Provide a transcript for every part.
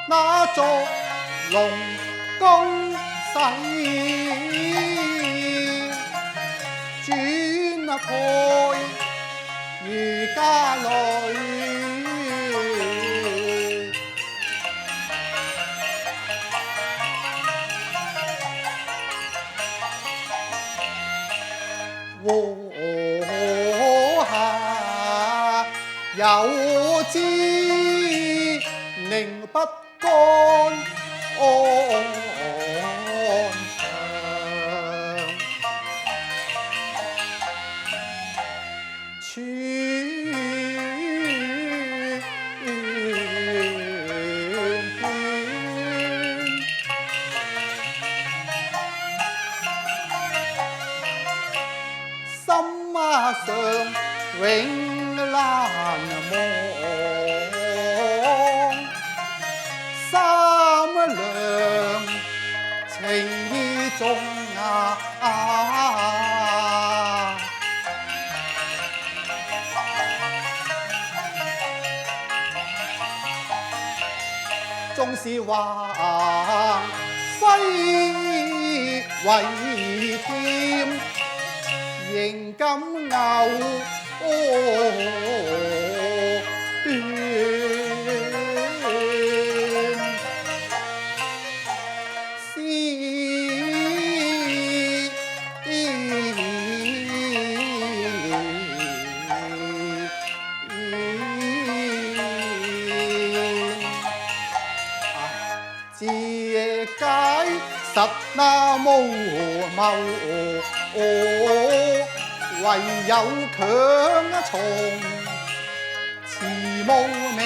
那座龍宮洗，轉蓋如家裏。和下有知寧不干安詳，心上永難忘，三兩情意重縱是橫揮為添，仍敢牛自解實那無謀，唯有強從詞無名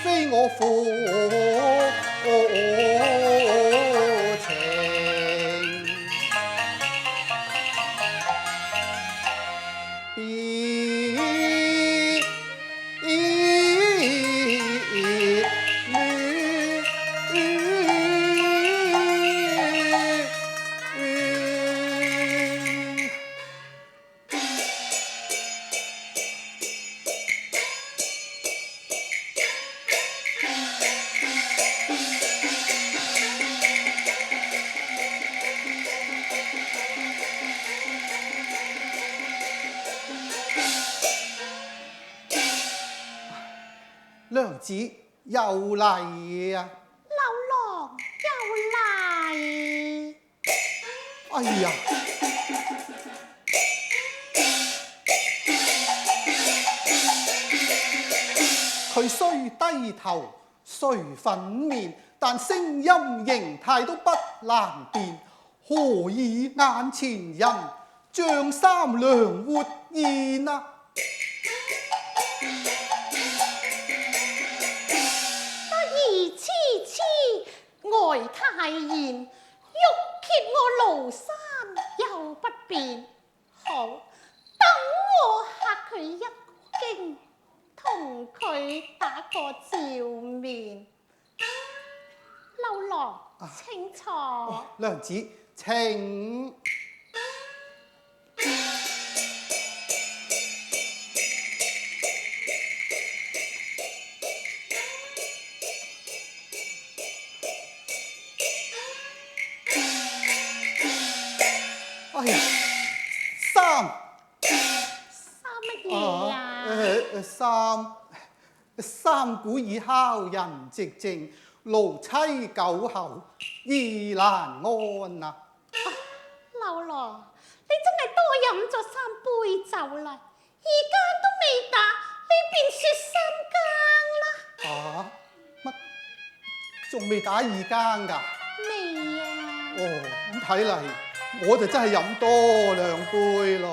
非我負情，娘子又嚟啊！劉郎又嚟。哎呀！佢雖低頭，雖粉面，但聲音形態都不難辨。何以眼前人像三娘活現啊？呆太妍，欲揭我廬山又不便，好等我嚇佢一驚，同佢打個照面。劉郎請坐。娘子請。哎呀，衫乜嘢啊？三鼓已敲人寂靜，奴妻久候意難安啊！劉郎，你真係多飲咗3杯酒啦，二更都未打，你便説3更啦。乜仲未打2更㗎？未啊。哦，咁睇嚟我就真係飲多2杯咯。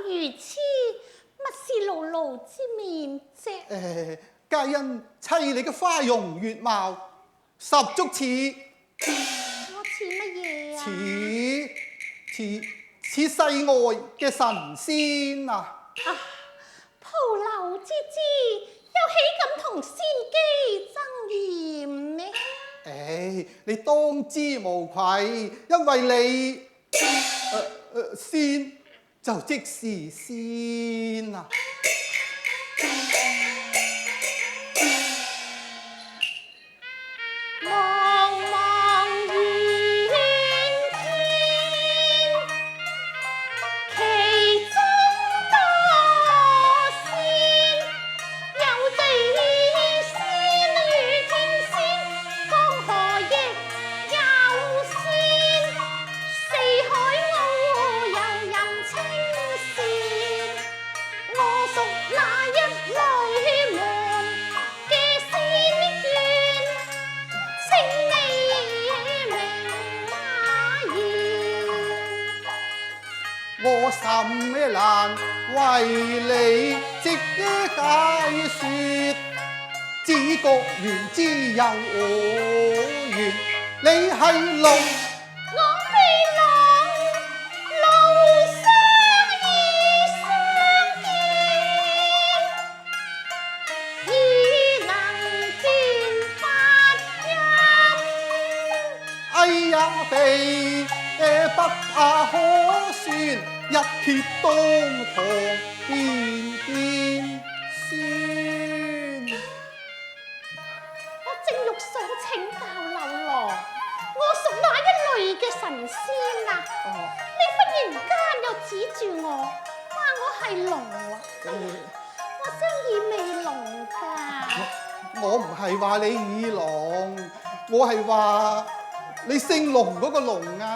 如此，乜事勞勞露之面啫？皆因妻你嘅花容月貌，十足似我似乜嘢啊？似世外嘅神仙啊！蒲樓之姿，又豈敢同仙姬爭艷呢？你當之無愧，因為你仙就即是仙啊！茫茫遠天，其中多仙，有地仙與天仙，江河亦有仙，四海遨遊人稱仙。我屬那一類門嘅仙眷，請你明言。我甚難為你直解說，只覺緣之有緣，你係龍。我係龍，路上已相見，已能辨發音。哎呀，鼻不可算，一撇當堂便見酸。我正欲想請教柳郎，我屬哪一類嘅神仙啊？你忽然間又指住我，話我係龍喎。我相以未龍㗎。我唔係話你耳聾，我係話你姓龍嗰個龍啊！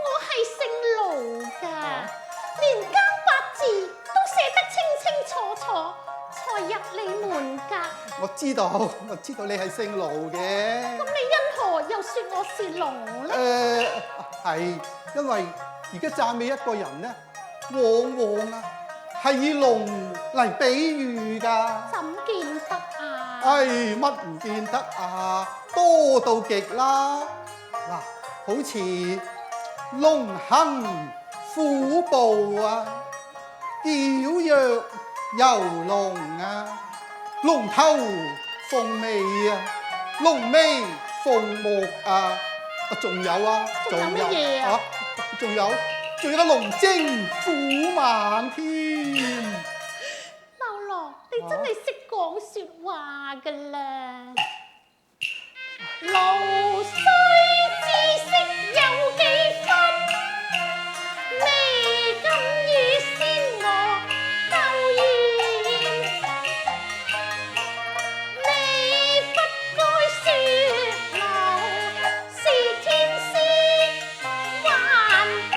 我係姓盧㗎，連間八字都寫得清清楚楚，才入你門㗎。我知道你係姓盧嘅。咁你因何又說我是龍呢？係因為而家讚美一個人咧，往往啊係以龍嚟比喻㗎。怎見得啊？乜唔見得啊？多到極啦！嗱，好似龍行虎步啊，矯若游龍啊，龍頭鳳尾啊，龍尾鳳目啊，仲有啊，仲有乜嘢啊？仲有個龍精虎猛添。劉郎，你真係識講説話㗎啦！路須知識有幾分，未敢與仙我鬥艷。你不該説我是天仙幻變，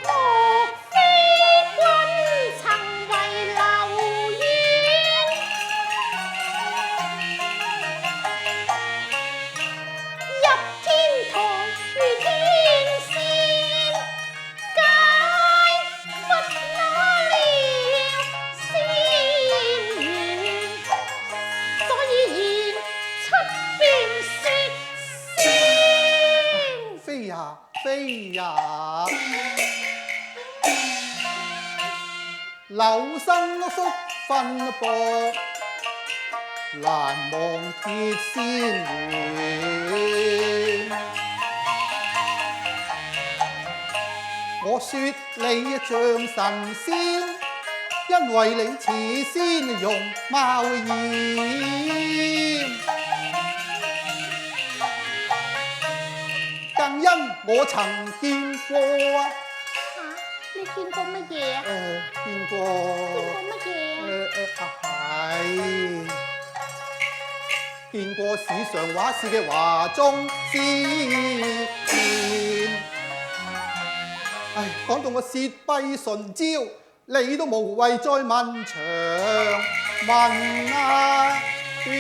莫非君曾為留戀，入天台遇天仙，皆不那了仙緣，所以現出便説仙。飛呀飛呀，柳生福分薄，難忘結仙緣。我說你像神仙，因為你似仙容貌豔。更因我曾見過啊，你見過乜嘢啊？見過乜嘢啊？係見過史上畫事嘅華中之變。講到我舌閉唇焦，你都無謂再問長問啊短。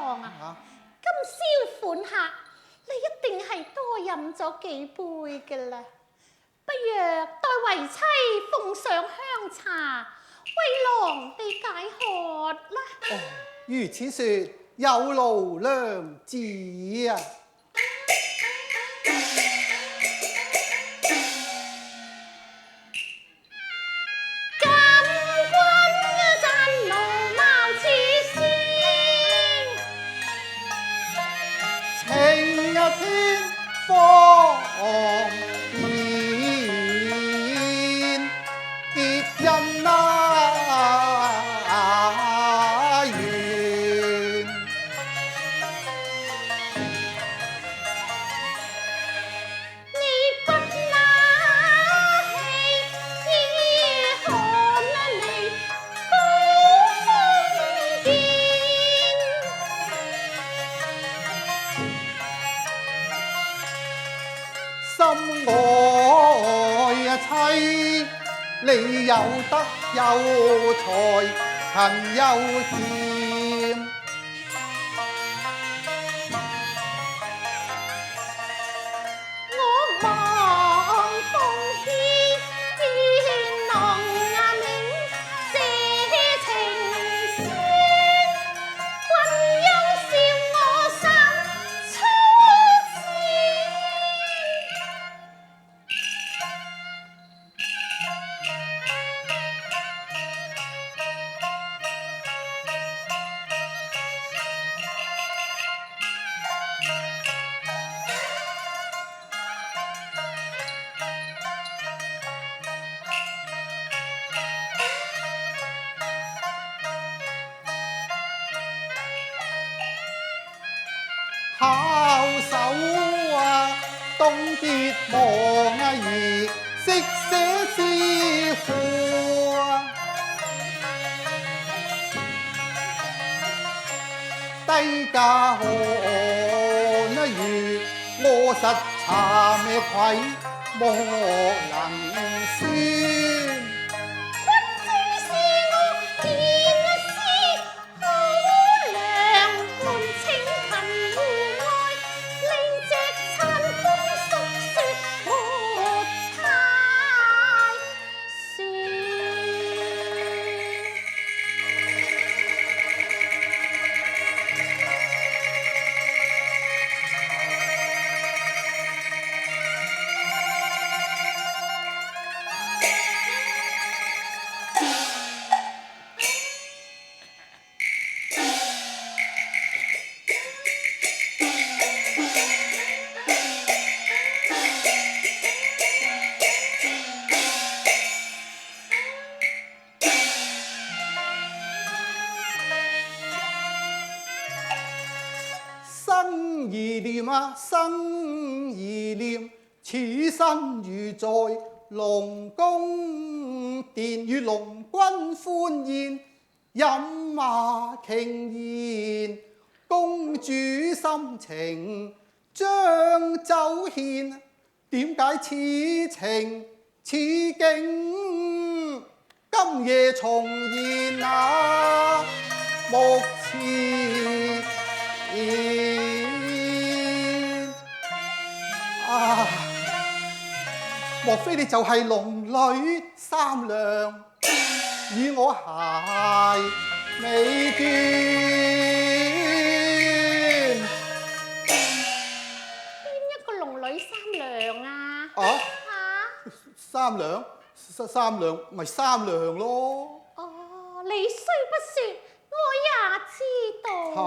郎啊，今宵款客，你一定係多飲咗幾杯嘅啦。不若待為妻奉上香茶，為郎你解渴啦。如此說，有勞娘子啊！心愛妻，你有德有才，勤有儉。我望奉獻，能明這情緣，君應笑我生粗賤。巧手啊，懂別忘啊兒，識寫詩賦啊，低價寒啊如，我實慚咩愧，莫能宣。生兒念啊，生兒念，此身如在龍宮殿，與龍君歡宴，飲馬傾言，公主心情將酒獻。點解此情此景今夜重現啊？目前啊，莫非你就係龍女三娘，與我偕美眷？邊一個龍女三娘啊？啊？三娘？三娘咪三娘咯。哦，你雖不說，我也知道啦。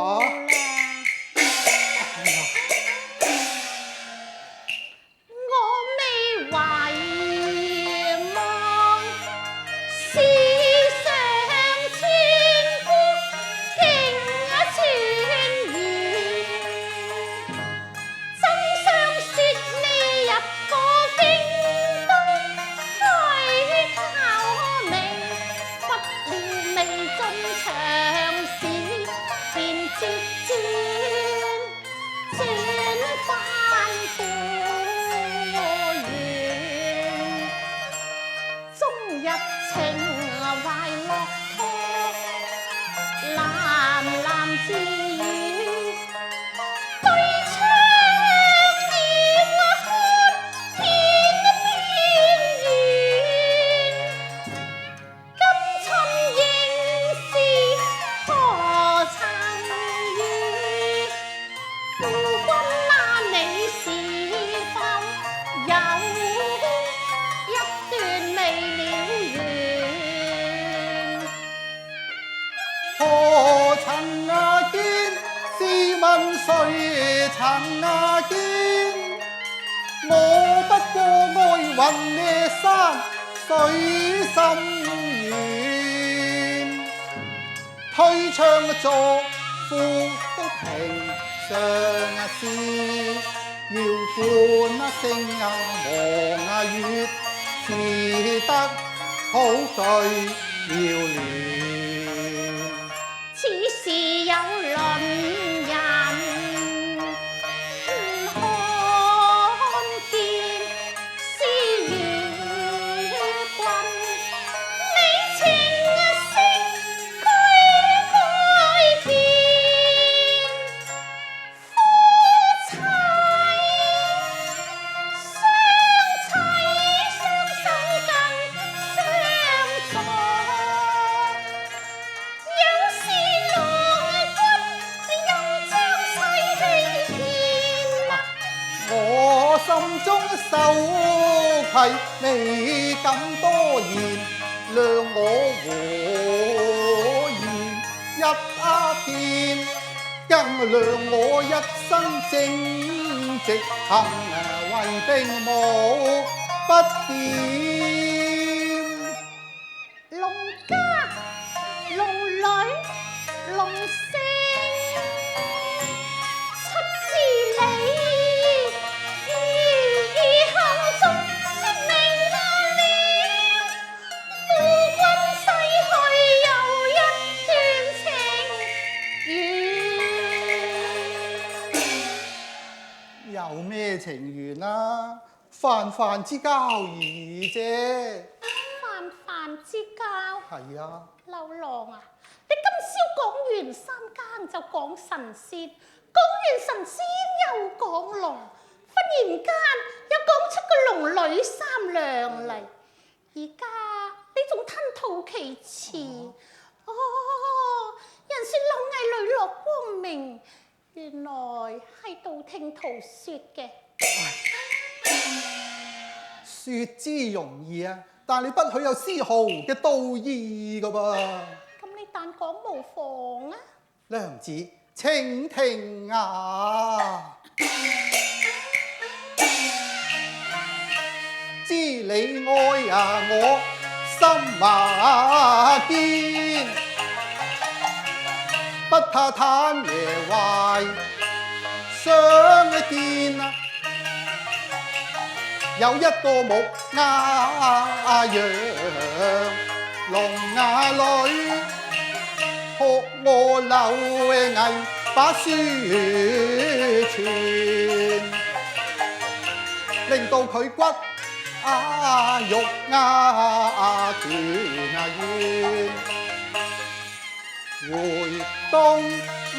長使便接問誰曾見？我不過愛雲野山水心軟，推窗作賦都平常事，要觀星望月，似得好具妙聯。此事有論人看見，思與君，你情色區區見，夫妻相手更相助。有時郎君又將世氣騙，我心中羞愧，未敢多言，諒我和言一片，更諒我一生正直，行為並無不掂。龍家龍女龍姓，出自你口中說明了，夫君逝去又一段情緣。有咩情緣啊？泛泛之交誼啫。泛泛之交。係啊。劉郎啊，你今宵講完三更就講神仙，講完神仙又講龍，忽然間又講出個龍女三娘嚟，而家你仲吞吐其詞。哦，人說柳毅磊落光明，原來係道聽途說嘅。說之容易啊，但你不許有絲毫嘅道義噶噃。咁你但講無妨啊。娘子，請聽啊！知你愛啊，我心堅，不怕貪夜壞相見啊！有一個木亞羊，聾啞女，學我柳毅把書傳，令到佢骨肉斷冤，回東見。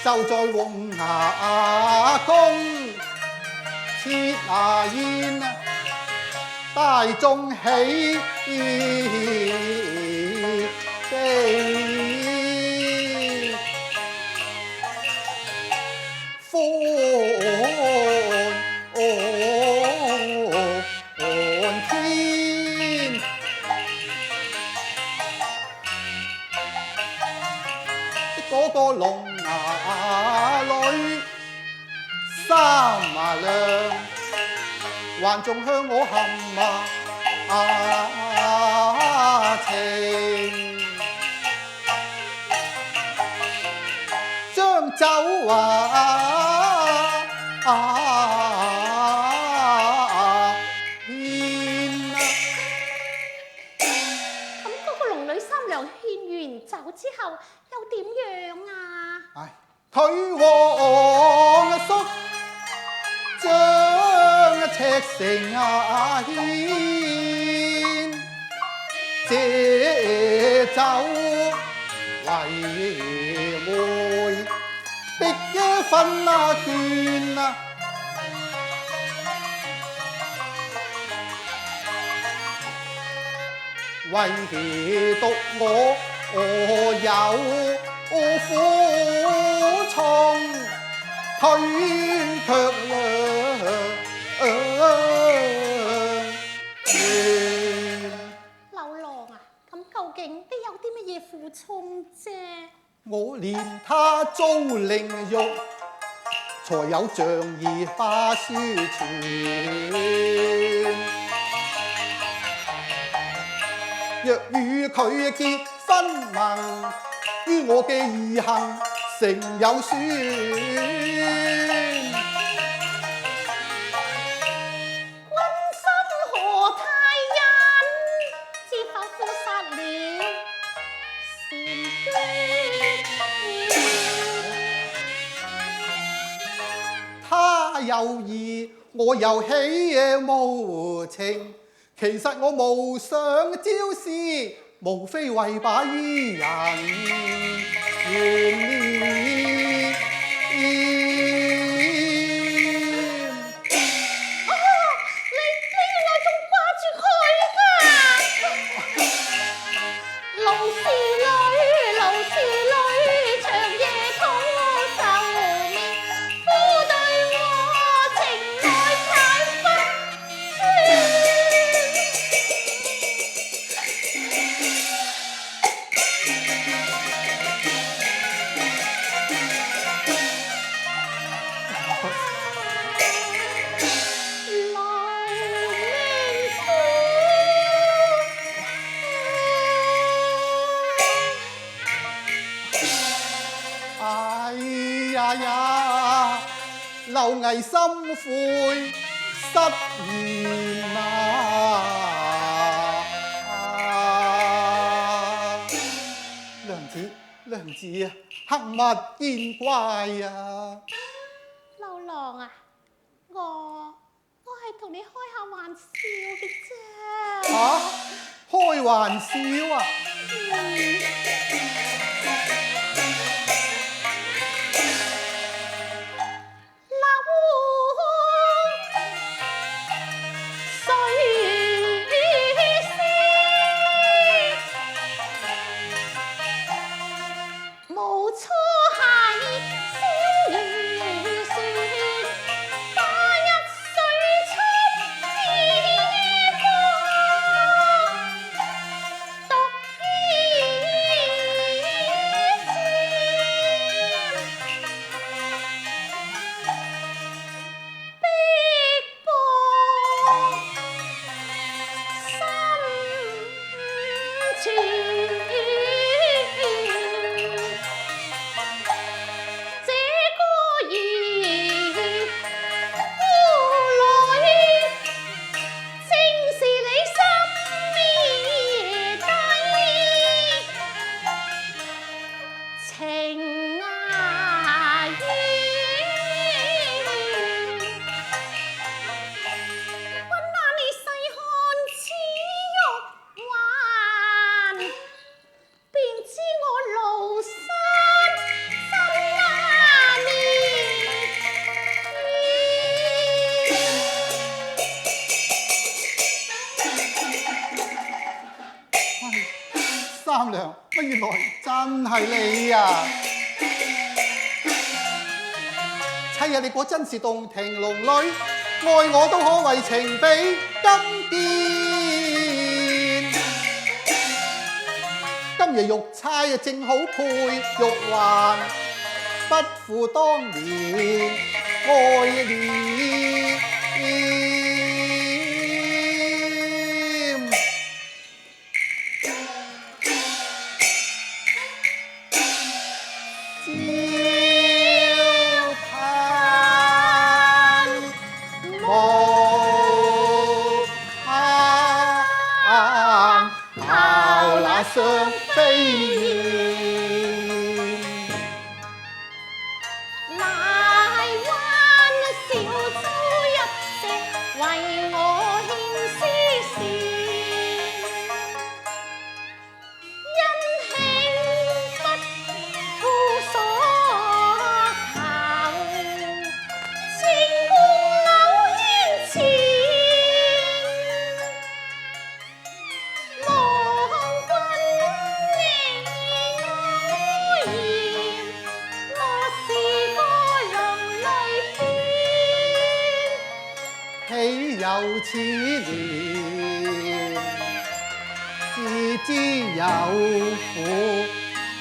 就在洪崖宮設宴，大眾喜悲，歡天。嗰個聾啞女三娘，還仲向我含情，將酒獻。咁嗰個龍女三娘獻完酒之後又點樣啊？唉，佢王叔將赤誠獻，借酒為媒，逼一分倦。唯獨我有苦衷，佢卻劉郎啊，咁究竟你有啲乜嘢苦苦衷啫。我憐他遭凌辱，才有仗義花書傳。若與佢結婚盟，於我嘅義行誠有損。君心何太忍，知否夫殺了善端。他有義，我又喜無情。其實我無想招事，無非為把伊人願念。你原來仲掛住佢㗎？勞是女，勞是女，長夜苦受眠，夫對我情愛太不專。哎呀呀，漏危心悔失言娘子啊，黑物見怪啊！流浪啊，我係同你開下玩笑嘅啫。嚇、開玩笑啊！無錯係小如雪，花一水出之光，獨依尖，碧波深處。情啊意，溫那你細看此玉環，便知我廬山真啊三娘，乜原來真係你啊！妻啊，你果真是洞庭龍女，愛我都可為情比金堅。今日玉釵啊，正好配玉環，不負當年愛戀。雙飛燕，荔灣小舟一隻，為我獻絲線，因慶不負所求，情共柳牽纏。豈有此年，自知有婦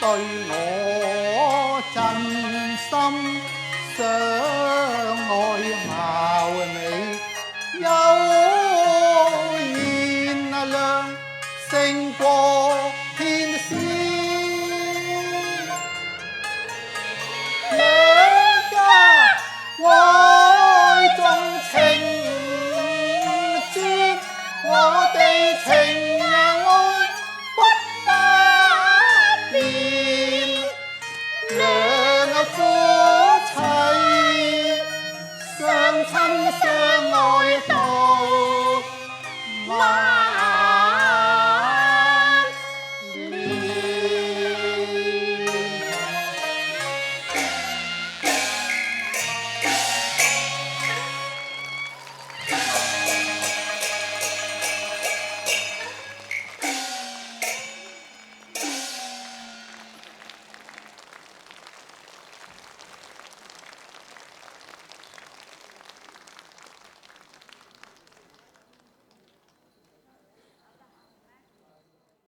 對我真心相愛，貌美又